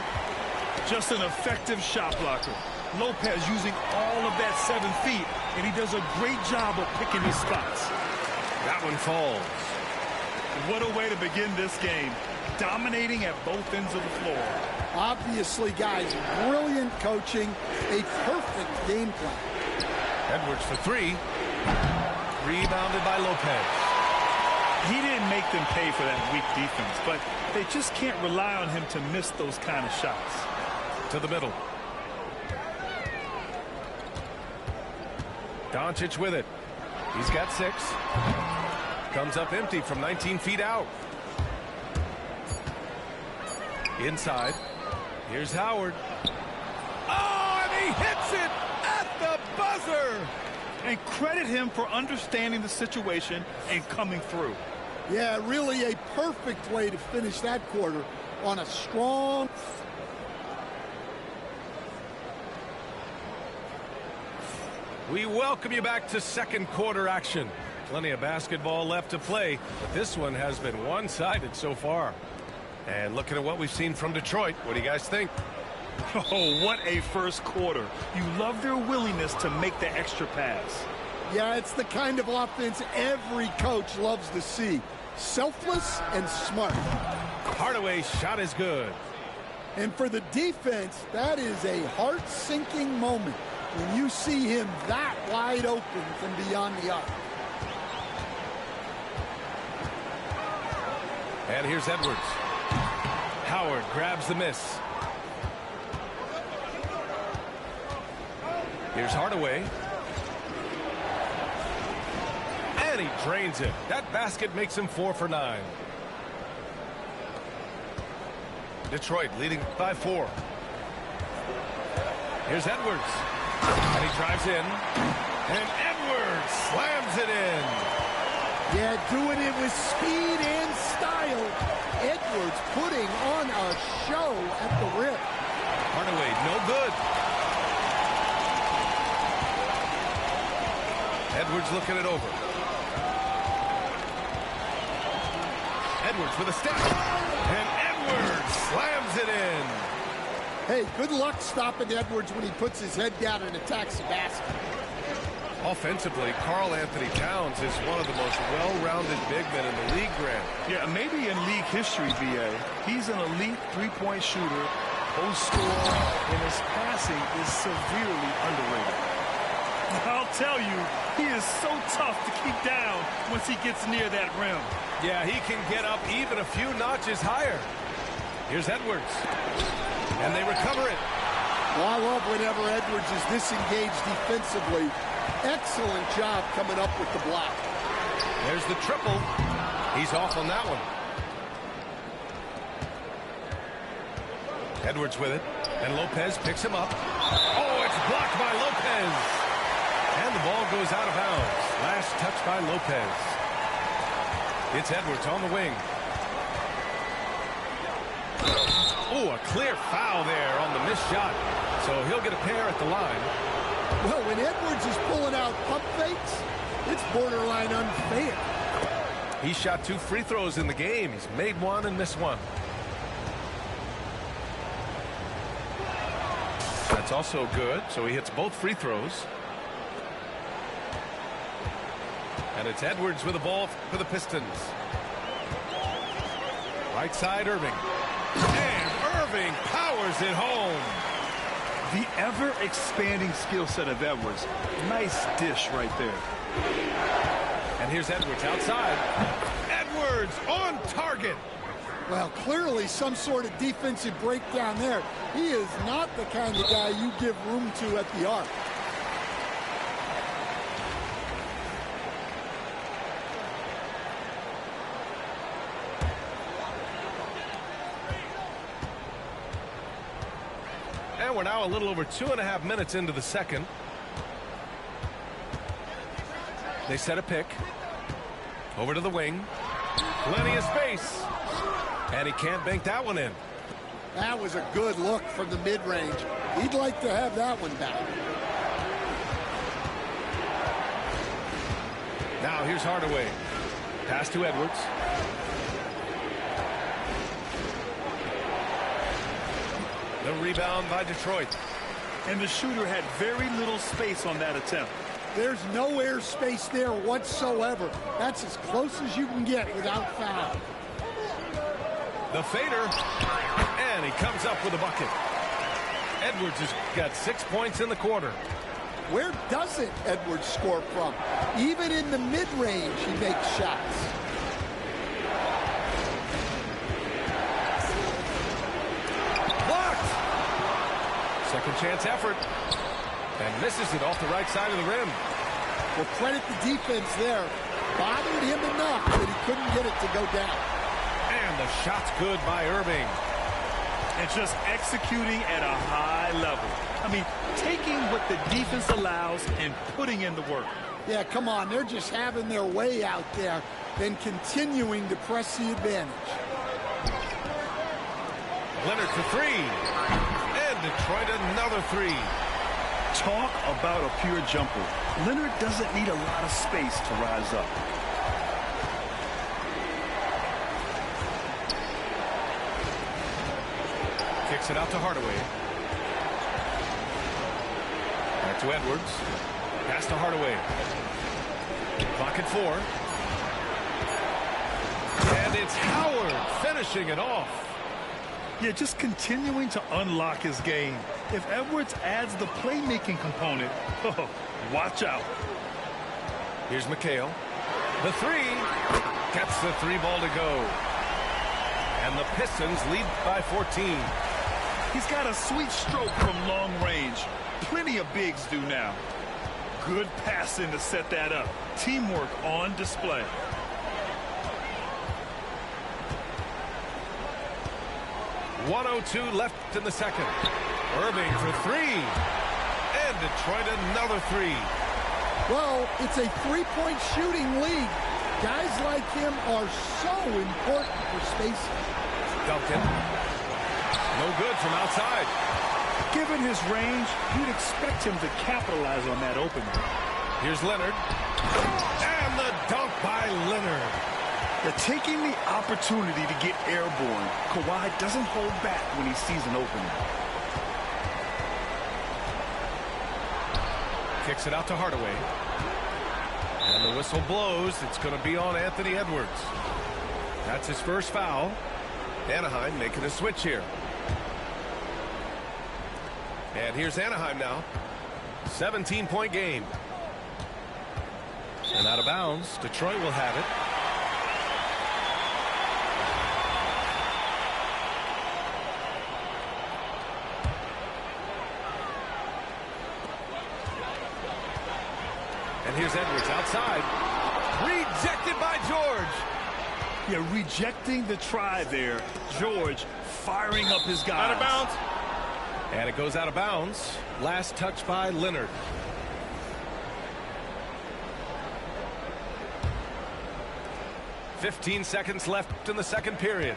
Just an effective shot blocker. Lopez using all of that 7 feet, and he does a great job of picking his spots. That one falls. What a way to begin this game. Dominating at both ends of the floor. Obviously, guys, brilliant coaching, a perfect game plan. Edwards for 3. Rebounded by Lopez. He didn't make them pay for that weak defense, but they just can't rely on him to miss those kind of shots. To the middle. Doncic with it. He's got 6. Comes up empty from 19 feet out. Inside. Here's Howard. Oh, and he hits it at the buzzer. And credit him for understanding the situation and coming through. Yeah, really a perfect way to finish that quarter on a strong... We welcome you back to second quarter action. Plenty of basketball left to play, but this one has been one-sided so far. And looking at what we've seen from Detroit, what do you guys think? Oh, what a first quarter. You love their willingness to make the extra pass. Yeah, it's the kind of offense every coach loves to see. Selfless and smart. Hardaway's shot is good. And for the defense, that is a heart-sinking moment when you see him that wide open from beyond the arc. And here's Edwards. Howard grabs the miss. Here's Hardaway. And he drains it. That basket makes him 4 for 9. Detroit leading by 4. Here's Edwards. And he drives in. And Edwards slams it in. Yeah, doing it with speed and style. Edwards putting on a show at the rim. Hardaway, no good. Edwards looking it over. Edwards with a step. And Edwards slams it in. Hey, good luck stopping Edwards when he puts his head down and attacks the basket. Offensively, Karl Anthony Towns is one of the most well-rounded big men in the league, Grant. Yeah, maybe in league history, B.A. He's an elite three-point shooter, post scorer, and his passing is severely underrated. I'll tell you, he is so tough to keep down once he gets near that rim. Yeah, he can get up even a few notches higher. Here's Edwards. And they recover it. Well, I love whenever Edwards is disengaged defensively. Excellent job coming up with the block. There's the triple. He's off on that one. Edwards with it. And Lopez picks him up. Oh, it's blocked by Lopez. And the ball goes out of bounds. Last touch by Lopez. It's Edwards on the wing. Oh, a clear foul there on the missed shot. So he'll get a pair at the line. Well, when Edwards is pulling out pump fakes, it's borderline unfair. He shot 2 free throws in the game. He's made 1 and missed 1. That's also good. So he hits both free throws. And it's Edwards with the ball for the Pistons. Right side, Irving. And Irving powers it home. The ever-expanding skill set of Edwards. Nice dish right there. And here's Edwards outside. Edwards on target. Well, clearly some sort of defensive breakdown there. He is not the kind of guy you give room to at the arc. And we're now a little over 2.5 minutes into the second. They set a pick. Over to the wing. Plenty of space. And he can't bank that one in. That was a good look from the mid-range. He'd like to have that one back. Now here's Hardaway. Pass to Edwards. The rebound by Detroit. And the shooter had very little space on that attempt. There's no air space there whatsoever. That's as close as you can get without foul. The fader. And he comes up with a bucket. Edwards has got 6 points in the quarter. Where doesn't Edwards score from? Even in the mid-range, he makes shots. Blocked. Second chance effort. And misses it off the right side of the rim. Well, credit the defense there. Bothered him enough that he couldn't get it to go down. And the shot's good by Irving. And just executing at a high level. I mean, taking what the defense allows and putting in the work. Yeah, come on. They're just having their way out there, then continuing to press the advantage. Leonard for 3. And Detroit another 3. Talk about a pure jumper. Leonard doesn't need a lot of space to rise up. Kicks it out to Hardaway. Back to Edwards. Pass to Hardaway. Clock at 4. And it's Howard finishing it off. Yeah, just continuing to unlock his game. If Edwards adds the playmaking component, oh, watch out. Here's McHale. The 3. Gets the 3 ball to go. And the Pistons lead by 14. He's got a sweet stroke from long range. Plenty of bigs do now. Good passing to set that up. Teamwork on display. .102 left in the second. Irving for 3. And Detroit another 3. Well, it's a three-point shooting league. Guys like him are so important for spacing. Duncan. No good from outside. Given his range, you'd expect him to capitalize on that opening. Here's Leonard. And the dunk by Leonard. They're taking the opportunity to get airborne. Kawhi doesn't hold back when he sees an opening. Kicks it out to Hardaway. And the whistle blows. It's going to be on Anthony Edwards. That's his first foul. Anaheim making a switch here. And here's Anaheim now. 17-point game. And out of bounds. Detroit will have it. And here's Edwards outside. Rejected by George. Yeah, rejecting the try there. George firing up his guys. Out of bounds. And it goes out of bounds. Last touch by Leonard. 15 seconds left in the second period.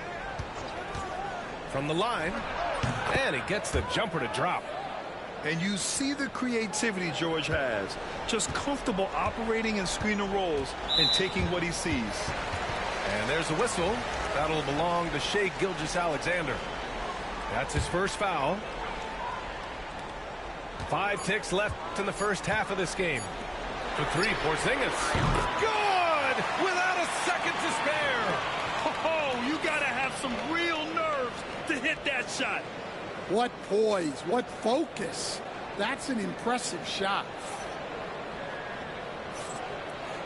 From the line, and he gets the jumper to drop. And you see the creativity George has. Just comfortable operating in screen and rolls and taking what he sees. And there's a whistle. That'll belong to Shai Gilgeous-Alexander. That's his first foul. 5 ticks left in the first half of this game. For 3, Porzingis. Good! Without a second to spare. Oh, you got to have some real nerves to hit that shot. What poise, what focus. That's an impressive shot.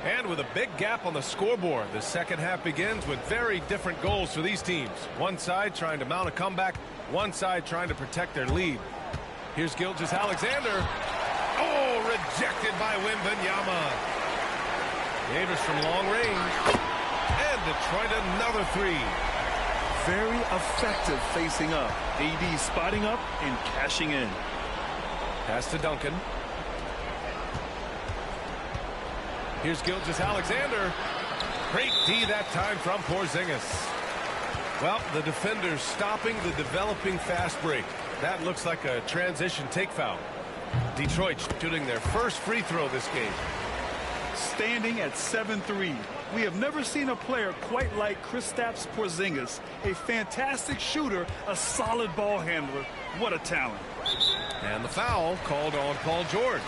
And with a big gap on the scoreboard, the second half begins with very different goals for these teams. One side trying to mount a comeback, one side trying to protect their lead. Here's Gilgeous-Alexander. Oh, rejected by Wembanyama. Davis from long range. And Detroit another 3. Very effective facing up. AD spotting up and cashing in. Pass to Duncan. Here's Gilgeous-Alexander. Great D that time from Porzingis. Well, the defender's stopping the developing fast break. That looks like a transition take foul. Detroit shooting their first free throw this game. Standing at 7-3. We have never seen a player quite like Kristaps Porzingis. A fantastic shooter, a solid ball handler. What a talent. And the foul called on Paul George.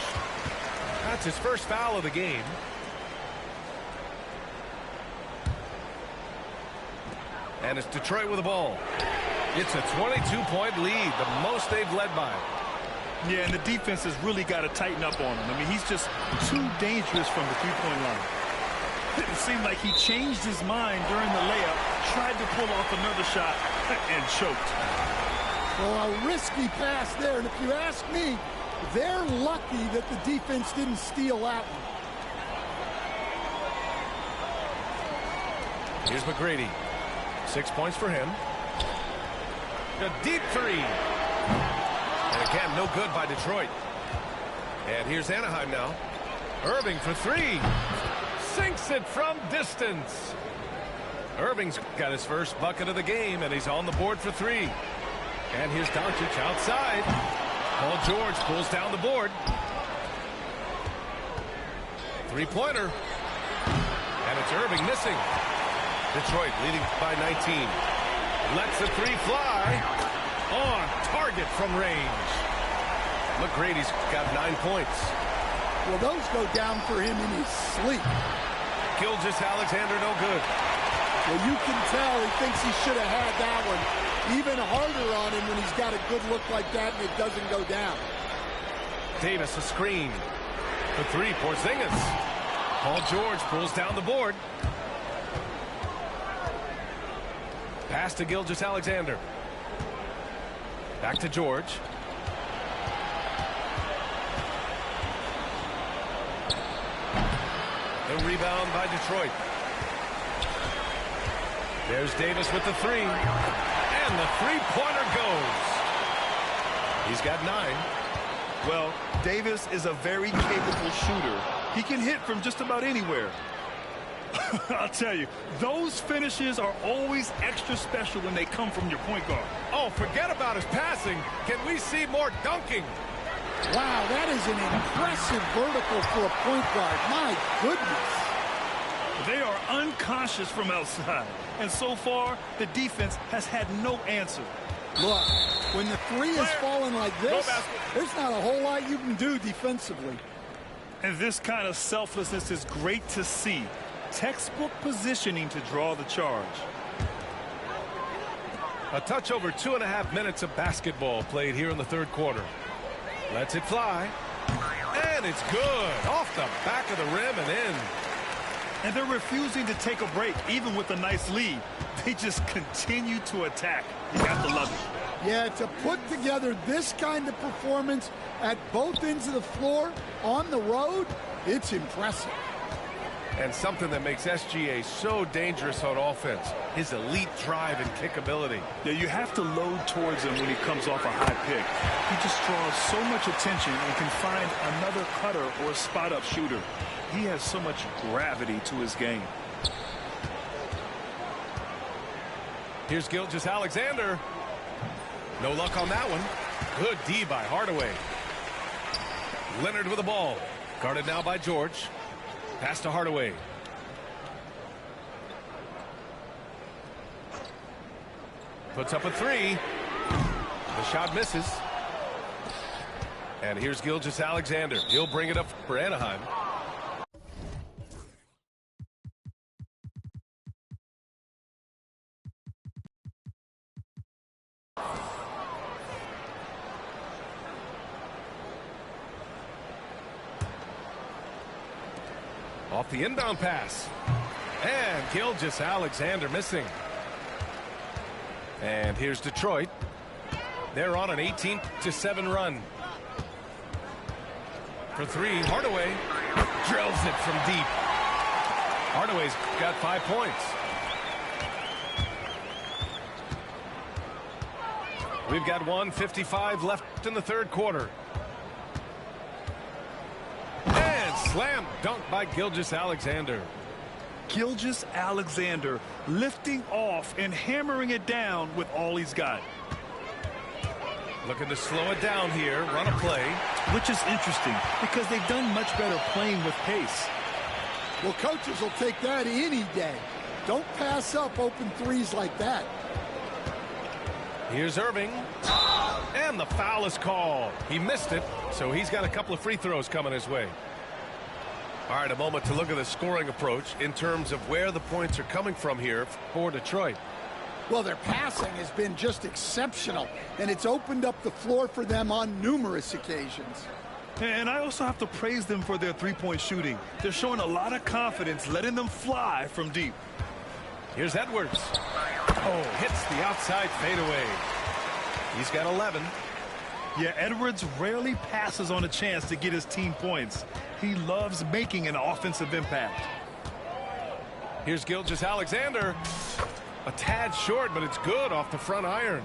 That's his first foul of the game. And it's Detroit with the ball. It's a 22-point lead, the most they've led by. Yeah, and the defense has really got to tighten up on him. I mean, he's just too dangerous from the three-point line. It seemed like he changed his mind during the layup, tried to pull off another shot, and choked. Well, a risky pass there, and if you ask me, they're lucky that the defense didn't steal that one. Here's McGrady. 6 points for him. A deep 3. And again, no good by Detroit. And here's Anaheim now. Irving for 3. Sinks it from distance. Irving's got his first bucket of the game, and he's on the board for 3. And here's Doncic outside. Paul George pulls down the board. 3-pointer. And it's Irving missing. Detroit leading by 19. Lets the 3 fly. On target from range. McGrady's got 9 points. Well, those go down for him in his sleep. Gilgeous-Alexander no good. Well, you can tell he thinks he should have had that one. Even harder on him when he's got a good look like that and it doesn't go down. Davis a screen. For 3, Porzingis. Paul George pulls down the board. Pass to Gilgeous-Alexander. Back to George. The rebound by Detroit. There's Davis with the 3. And the 3-pointer goes. He's got 9. Well, Davis is a very capable shooter. He can hit from just about anywhere. I'll tell you, those finishes are always extra special when they come from your point guard. Oh, forget about his passing. Can we see more dunking? Wow, that is an impressive vertical for a point guard. My goodness. They are unconscious from outside. And so far, the defense has had no answer. Look, when the 3 is falling like this, there's not a whole lot you can do defensively. And this kind of selflessness is great to see. Textbook positioning to draw the charge. A touch over 2.5 minutes of basketball played here in the third quarter. Lets it fly. And it's good. Off the back of the rim and in. And they're refusing to take a break, even with a nice lead. They just continue to attack. You got to love it. Yeah, to put together this kind of performance at both ends of the floor on the road, it's impressive. And something that makes SGA so dangerous on offense, his elite drive and kickability. Yeah, you have to load towards him when he comes off a high pick. He just draws so much attention and can find another cutter or spot-up shooter. He has so much gravity to his game. Here's Gilgeous-Alexander. No luck on that one. Good D by Hardaway. Leonard with the ball. Guarded now by George. Pass to Hardaway. Puts up a three. The shot misses. And here's Gilgeous-Alexander. He'll bring it up for Anaheim. Off the inbound pass. And Gilgeous-Alexander missing. And here's Detroit. They're on an 18-7 run. For three, Hardaway drills it from deep. Hardaway's got 5 points. We've got 1:55 left in the third quarter. And slam dunk by Gilgeous-Alexander. Gilgeous-Alexander lifting off and hammering it down with all he's got. Looking to slow it down here, run a play. Which is interesting because they've done much better playing with pace. Well, coaches will take that any day. Don't pass up open threes like that. Here's Irving. And the foul is called. He missed it, so he's got a couple of free throws coming his way. All right, a moment to look at the scoring approach in terms of where the points are coming from here for Detroit. Well, their passing has been just exceptional, and it's opened up the floor for them on numerous occasions. And I also have to praise them for their three-point shooting. They're showing a lot of confidence, letting them fly from deep. Here's Edwards. Oh, hits the outside fadeaway. He's got 11. Yeah, Edwards rarely passes on a chance to get his team points. He loves making an offensive impact. Here's Gilgeous-Alexander. A tad short, but it's good off the front iron.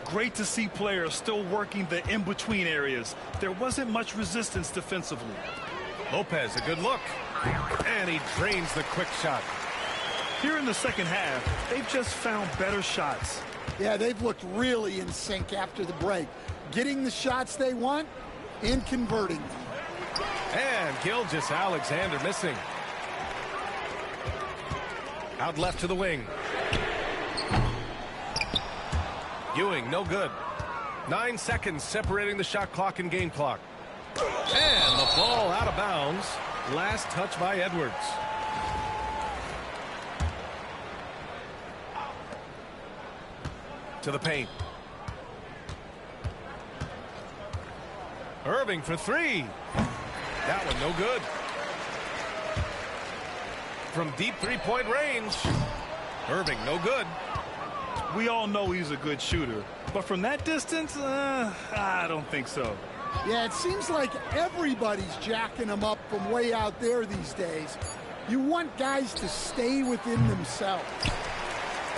Great to see players still working the in-between areas. There wasn't much resistance defensively. Lopez, a good look. And he drains the quick shot. Here in the second half, they've just found better shots. Yeah, they've looked really in sync after the break. Getting the shots they want and converting them. And Gilgeous-Alexander missing. Out left to the wing. Ewing, no good. 9 seconds separating the shot clock and game clock. And the ball out of bounds. Last touch by Edwards. To the paint. Irving for three. That one no good. From deep three-point range. Irving no good. We all know he's a good shooter, but from that distance, I don't think so. Yeah, it seems like everybody's jacking him up from way out there these days. You want guys to stay within themselves.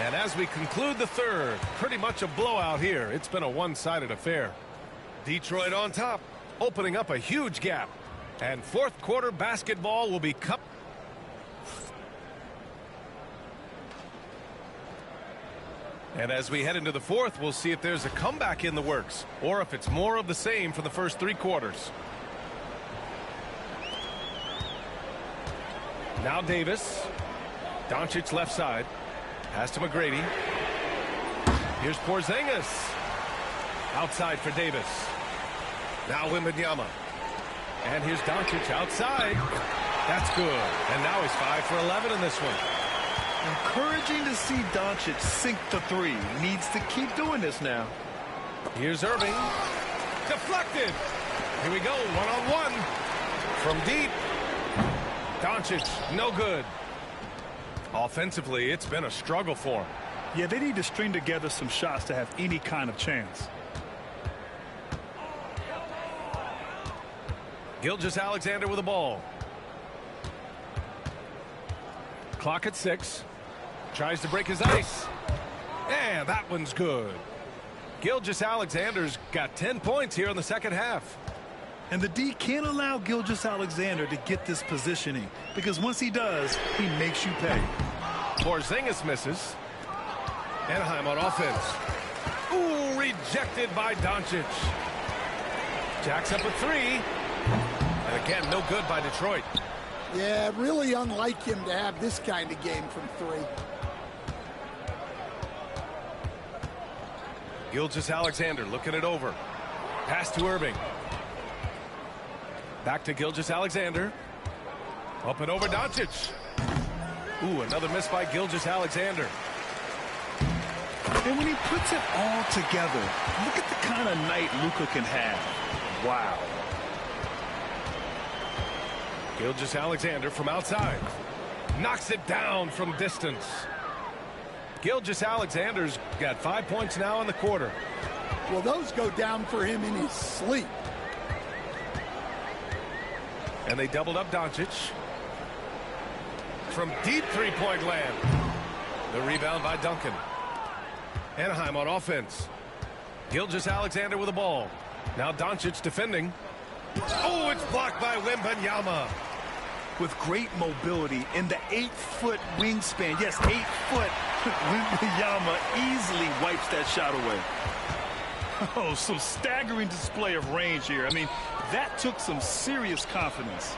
And as we conclude the third, pretty much a blowout here. It's been a one-sided affair. Detroit on top, opening up a huge gap. And fourth quarter basketball will be cup. And as we head into the fourth, we'll see if there's a comeback in the works or if it's more of the same for the first three quarters. Now Davis. Doncic left side. Pass to McGrady. Here's Porzingis. Outside for Davis. Now Wembanyama. And here's Doncic outside. That's good. And now he's 5 for 11 in this one. Encouraging to see Doncic sink the three. Needs to keep doing this now. Here's Irving. Deflected. Here we go. One-on-one. From deep. Doncic, no good. Offensively, it's been a struggle for him. Yeah, they need to string together some shots to have any kind of chance. Gilgeous-Alexander with the ball. Clock at 6. Tries to break his ice. And that one's good. Gilgeous-Alexander's got 10 points here in the second half. And the D can't allow Gilgeous-Alexander to get this positioning, because once he does, he makes you pay. Porzingis misses. Anaheim on offense. Ooh, rejected by Doncic. Jacks up a three. And again, no good by Detroit. Yeah, really unlike him to have this kind of game from three. Gilgeous-Alexander looking it over. Pass to Irving. Back to Gilgeous-Alexander. Up and over Doncic. Ooh, another miss by Gilgeous-Alexander. And when he puts it all together, look at the kind of night Luka can have. Wow. Gilgeous-Alexander from outside. Knocks it down from distance. Gilgeous-Alexander's got 5 points now in the quarter. Well, those go down for him in his sleep. And they doubled up Doncic. From deep three-point land. The rebound by Duncan. Anaheim on offense. Gilgeous-Alexander with the ball. Now Doncic defending. Oh, it's blocked by Wembanyama. With great mobility in the 8-foot wingspan. Yes, 8 foot. Wembanyama easily wipes that shot away. Oh, some staggering display of range here. I mean, that took some serious confidence.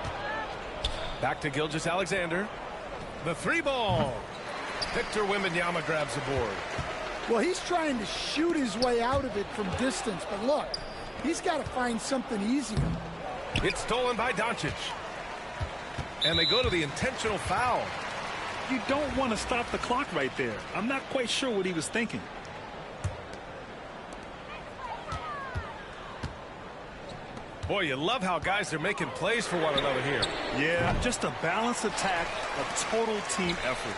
Back to Gilgeous-Alexander. The three ball. Victor Wembanyama grabs the board. Well, he's trying to shoot his way out of it from distance, but look, he's got to find something easier. It's stolen by Doncic. And they go to the intentional foul. You don't want to stop the clock right there. I'm not quite sure what he was thinking. Boy, you love how guys are making plays for one another here. Yeah, just a balanced attack, a total team effort.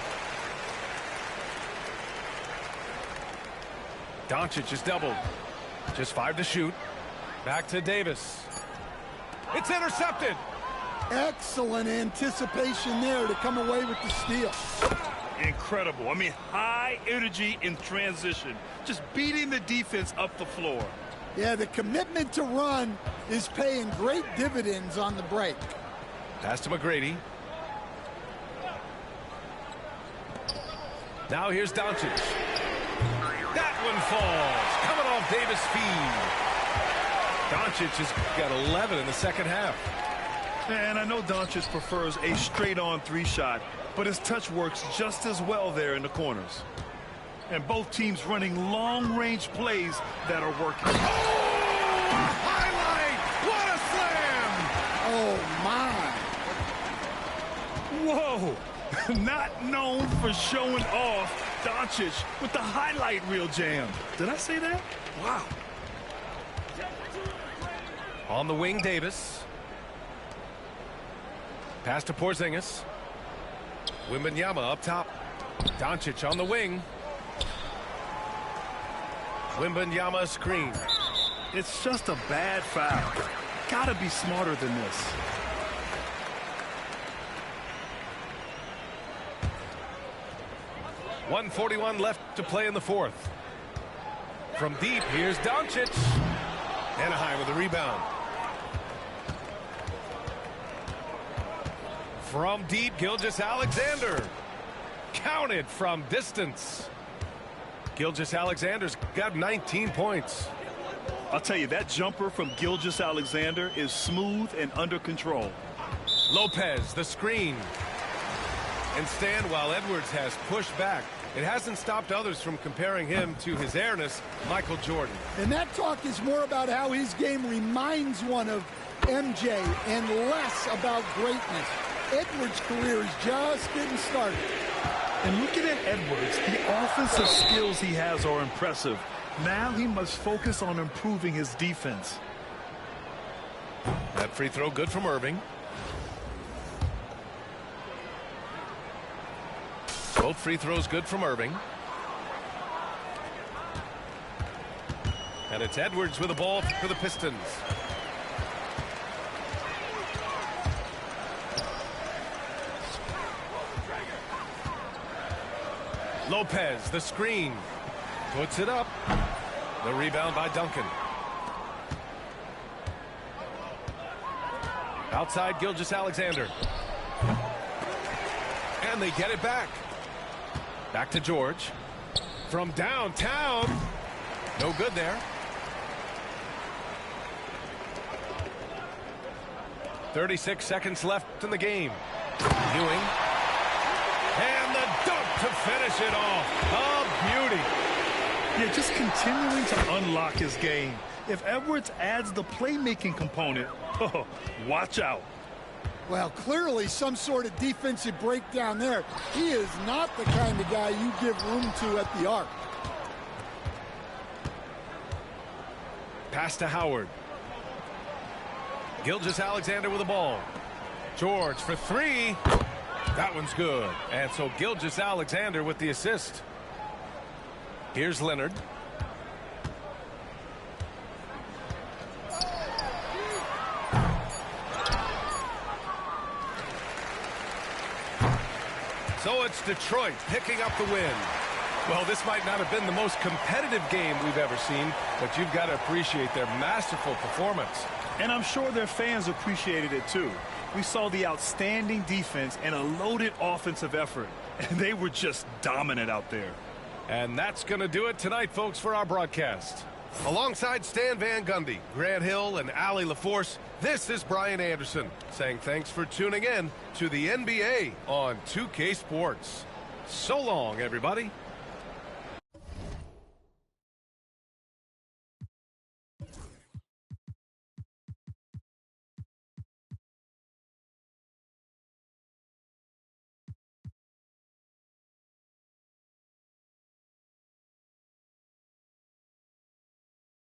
Doncic is doubled. Just 5 to shoot. Back to Davis. It's intercepted. Excellent anticipation there to come away with the steal. Incredible. I mean, high energy in transition. Just beating the defense up the floor. Yeah, the commitment to run is paying great dividends on the break. Pass to McGrady. Now here's Doncic. That one falls. Coming off Davis' feed. Doncic has got 11 in the second half. And I know Doncic prefers a straight-on three-shot, but his touch works just as well there in the corners. And both teams running long-range plays that are working. Oh! Highlight! Oh, my. Whoa! Not known for showing off, Doncic with the highlight reel jam. Did I say that? Wow. On the wing, Davis. Pass to Porzingis. Wembanyama up top. Doncic on the wing. Wembanyama screen. It's just a bad foul. Gotta be smarter than this. .141 left to play in the fourth. From deep, here's Doncic. Anaheim with the rebound. From deep, Gilgeous-Alexander. Counted from distance. Gilgeous-Alexander's got 19 points. I'll tell you, that jumper from Gilgeous-Alexander is smooth and under control. Lopez, the screen. And stand while Edwards has pushed back. It hasn't stopped others from comparing him to his airness, Michael Jordan. And that talk is more about how his game reminds one of MJ and less about greatness. Edwards' career is just getting started. And looking at Edwards, the offensive skills he has are impressive. Now he must focus on improving his defense. That free throw good from Irving. Both free throws good from Irving. And it's Edwards with the ball for the Pistons. Lopez, the screen. Puts it up. The rebound by Duncan. Outside Gilgeous-Alexander. And they get it back. Back to George. From downtown. No good there. 36 seconds left in the game. Ewing. And the dunk to finish it off. A beauty. Yeah, just continuing to unlock his game. If Edwards adds the playmaking component, oh, watch out. Well, clearly some sort of defensive breakdown there. He is not the kind of guy you give room to at the arc. Pass to Howard. Gilgeous-Alexander with the ball. George for three. That one's good. And so Gilgeous-Alexander with the assist. Here's Leonard. So it's Detroit picking up the win. Well, this might not have been the most competitive game we've ever seen, but you've got to appreciate their masterful performance. And I'm sure their fans appreciated it too. We saw the outstanding defense and a loaded offensive effort, and they were just dominant out there. And that's going to do it tonight, folks, for our broadcast. Alongside Stan Van Gundy, Grant Hill, and Allie LaForce, this is Brian Anderson saying thanks for tuning in to the NBA on 2K Sports. So long, everybody.